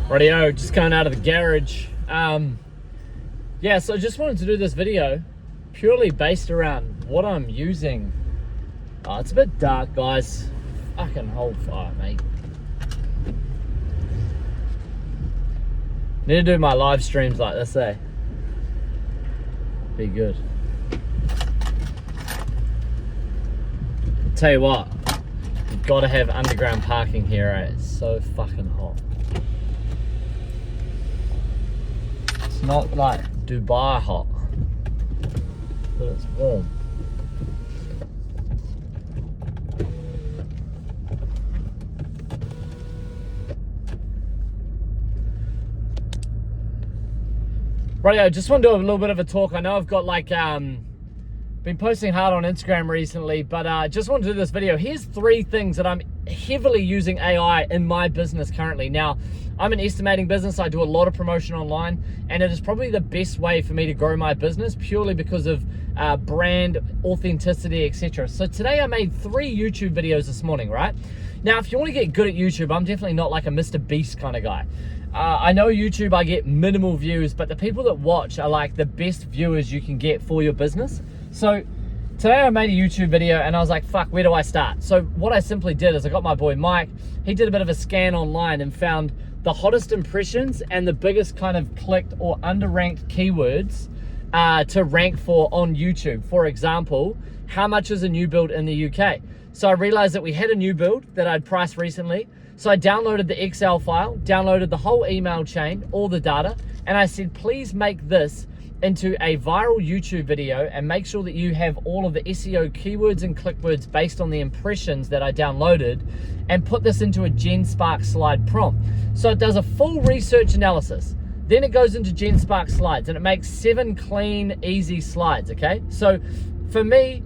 Rightio, just coming out of the garage. Yeah, so I just wanted to do this video purely based around what I'm using. Oh, it's a bit dark, guys. Fucking hold fire, mate. Need to do my live streams like this, eh? Be good. Tell you what, you've got to have underground parking here, eh? It's so fucking hot. It's not like Dubai hot, but it's warm. Right, I just want to do a little bit of a talk. I know I've got like been posting hard on Instagram recently, but just want to do this video. Here's 3 things that I'm heavily using AI in my business currently. Now, I'm an estimating business. I do a lot of promotion online, and it is probably the best way for me to grow my business purely because of brand authenticity, etc. So today I made 3 YouTube videos this morning, right? Now, if you want to get good at YouTube, I'm definitely not like a Mr. Beast kind of guy. I know YouTube, I get minimal views, but the people that watch are like the best viewers you can get for your business. So today I made a YouTube video and I was like, fuck, where do I start? So what I simply did is I got my boy Mike. He did a bit of a scan online and found the hottest impressions and the biggest kind of clicked or underranked keywords to rank for on YouTube. For example, how much is a new build in the UK? So I realized that we had a new build that I'd priced recently. So I downloaded the Excel file, downloaded the whole email chain, all the data, and I said, please make this into a viral YouTube video and make sure that you have all of the SEO keywords and click words based on the impressions that I downloaded, and put this into a GenSpark slide prompt. So it does a full research analysis. Then it goes into GenSpark slides and it makes 7 clean, easy slides, okay? So for me,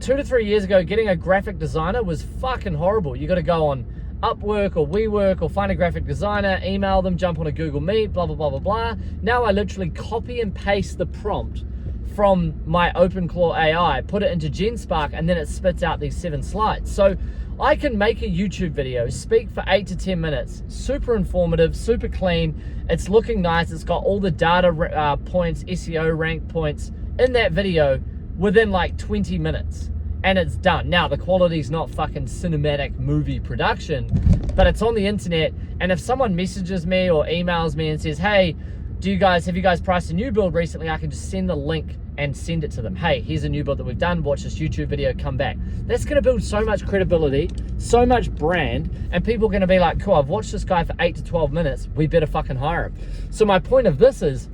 2 to 3 years ago, getting a graphic designer was fucking horrible. You gotta go on Upwork or WeWork or find a graphic designer, email them, jump on a Google Meet, blah, blah, blah, blah, blah. Now I literally copy and paste the prompt from my OpenClaw AI, put it into GenSpark, and then it spits out these 7 slides. So I can make a YouTube video, speak for 8 to 10 minutes, super informative, super clean. It's looking nice. It's got all the data points, SEO rank points in that video within like 20 minutes. And it's done. Now, the quality's not fucking cinematic movie production, but it's on the internet. And if someone messages me or emails me and says, hey, have you guys priced a new build recently? I can just send the link and send it to them. Hey, here's a new build that we've done. Watch this YouTube video, come back. That's gonna build so much credibility, so much brand, and people are gonna be like, cool, I've watched this guy for 8 to 12 minutes. We better fucking hire him. So my point of this is,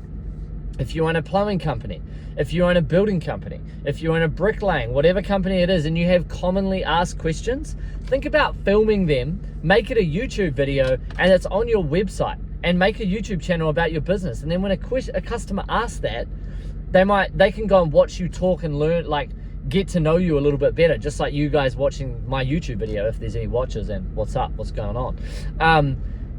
if you own a plumbing company, if you own a building company, if you own a bricklaying, whatever company it is, and you have commonly asked questions, think about filming them, make it a YouTube video, and it's on your website, and make a YouTube channel about your business. And then when a customer asks that, they can go and watch you talk and learn, like get to know you a little bit better, just like you guys watching my YouTube video, if there's any watchers, and what's up, what's going on.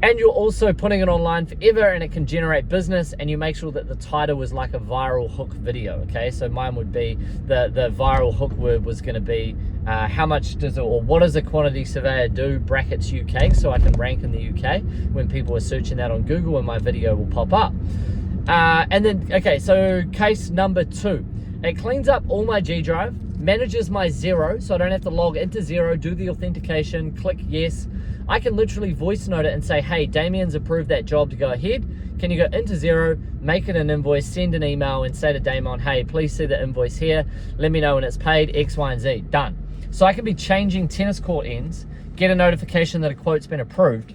And you're also putting it online forever, and it can generate business, and you make sure that the title was like a viral hook video, okay? So mine would be, the viral hook word was gonna be, how much does it, or what does a quantity surveyor do, brackets UK, so I can rank in the UK when people are searching that on Google, and my video will pop up. And then, okay, so case number 2, it cleans up all my G Drive, manages my Xero, so I don't have to log into Xero, do the authentication, click yes. I can literally voice note it and say, hey, Damien's approved that job to go ahead. Can you go into Xero, make it an invoice, send an email and say to Damien, hey, please see the invoice here. Let me know when it's paid, X, Y, and Z, done. So I can be changing tennis court ends, get a notification that a quote's been approved,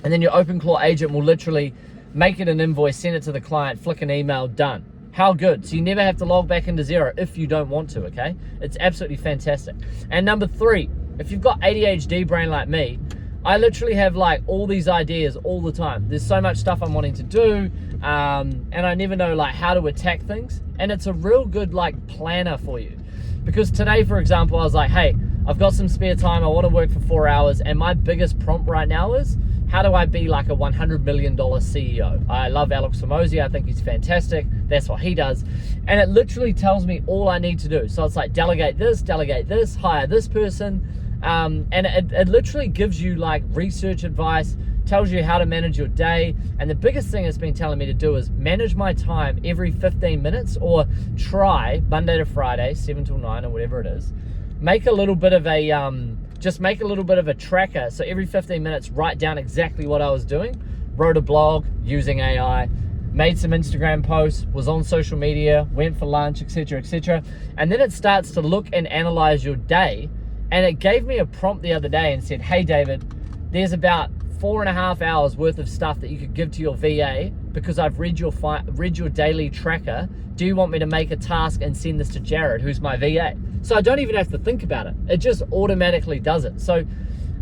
and then your OpenClaw agent will literally make it an invoice, send it to the client, flick an email, done. How good? So you never have to log back into Xero if you don't want to, okay? It's absolutely fantastic. And number 3, if you've got ADHD brain like me, I literally have like all these ideas all the time. There's so much stuff I'm wanting to do, and I never know like how to attack things. And it's a real good like planner for you. Because today, for example, I was like, hey, I've got some spare time. I want to work for 4 hours. And my biggest prompt right now is, how do I be like a $100 million CEO? I love Alex Hormozi. I think he's fantastic. That's what he does. And it literally tells me all I need to do. So it's like, delegate this, hire this person. And it literally gives you like research advice, tells you how to manage your day. And the biggest thing it's been telling me to do is manage my time every 15 minutes, or try Monday to Friday, 7 till 9 or whatever it is. Make a little bit of a, just make a little bit of a tracker. So every 15 minutes, write down exactly what I was doing. Wrote a blog using AI, made some Instagram posts, was on social media, went for lunch, etc., etc. And then it starts to look and analyze your day. And it gave me a prompt the other day and said, hey, David, there's about 4.5 hours worth of stuff that you could give to your VA because I've read your daily tracker. Do you want me to make a task and send this to Jared, who's my VA? So I don't even have to think about it. It just automatically does it. So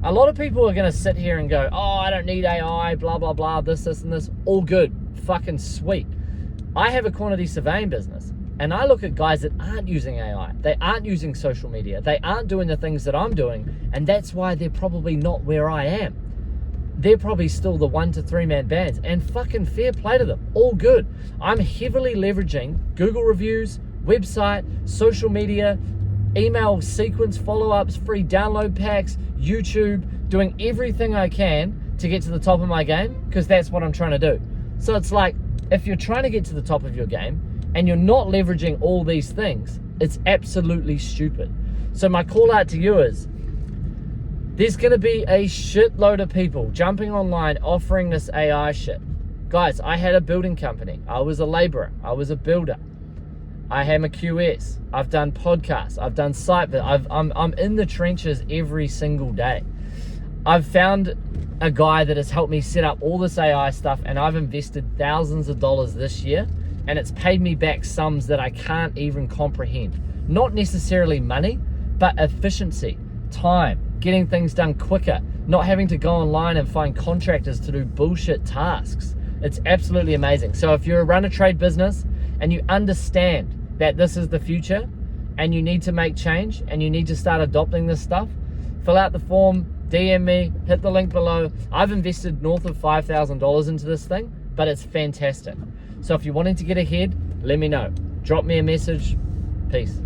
a lot of people are going to sit here and go, oh, I don't need AI, blah, blah, blah, this, and this. All good. Fucking sweet. I have a quantity surveying business, and I look at guys that aren't using AI. They aren't using social media. They aren't doing the things that I'm doing, and that's why they're probably not where I am. They're probably still the 1 to 3 man bands, and fucking fair play to them. All good. I'm heavily leveraging Google reviews, website, social media, email sequence follow-ups, free download packs, YouTube, doing everything I can to get to the top of my game, because that's what I'm trying to do. So it's like, if you're trying to get to the top of your game and you're not leveraging all these things, it's absolutely stupid. So my call out to you is, there's going to be a shitload of people jumping online offering this AI shit. Guys, I had a building company. I was a laborer. I was a builder. I am a QS. I've done podcasts. I've done site. I'm in the trenches every single day. I've found a guy that has helped me set up all this AI stuff, and I've invested thousands of dollars this year, and it's paid me back sums that I can't even comprehend. Not necessarily money, but efficiency, time, getting things done quicker, not having to go online and find contractors to do bullshit tasks. It's absolutely amazing. So if you're a run a trade business and you understand that this is the future and you need to make change and you need to start adopting this stuff, fill out the form, DM me, hit the link below. I've invested north of $5,000 into this thing, but it's fantastic. So if you're wanting to get ahead, let me know. Drop me a message. Peace.